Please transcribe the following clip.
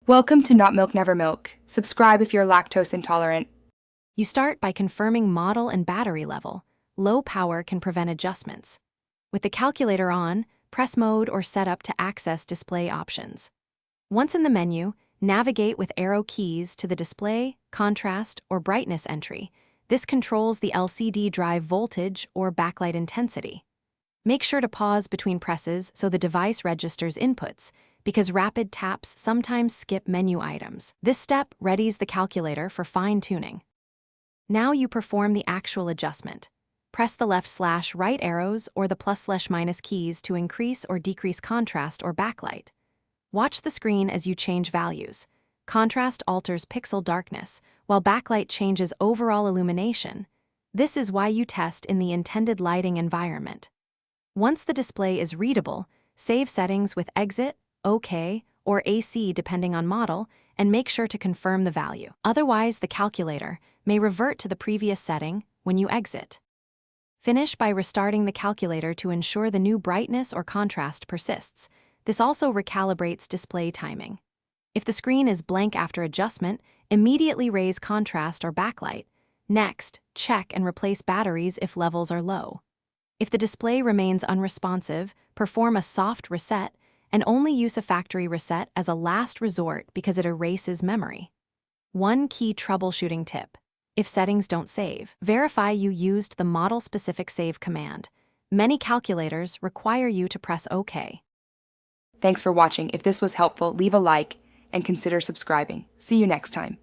Welcome to Not Milk Never Milk. Subscribe if you're lactose intolerant. You start by confirming model and battery level. Low power can prevent adjustments. With the calculator on, press mode or setup to access display options. Once in the menu, navigate with arrow keys to the display, contrast, or brightness entry. This controls the LCD drive voltage or backlight intensity. Make sure to pause between presses so the device registers inputs, because rapid taps sometimes skip menu items. This step readies the calculator for fine-tuning. Now you perform the actual adjustment. Press the left/right arrows or the plus/minus keys to increase or decrease contrast or backlight. Watch the screen as you change values. Contrast alters pixel darkness, while backlight changes overall illumination. This is why you test in the intended lighting environment. Once the display is readable, save settings with Exit, OK, or AC depending on model, and make sure to confirm the value. Otherwise, the calculator may revert to the previous setting when you exit. Finish by restarting the calculator to ensure the new brightness or contrast persists. This also recalibrates display timing. If the screen is blank after adjustment, immediately raise contrast or backlight. Next, check and replace batteries if levels are low. If the display remains unresponsive, perform a soft reset and only use a factory reset as a last resort because it erases memory. One key troubleshooting tip: if settings don't save, verify you used the model-specific save command. Many calculators require you to press OK. Thanks for watching. If this was helpful, leave a like and consider subscribing. See you next time.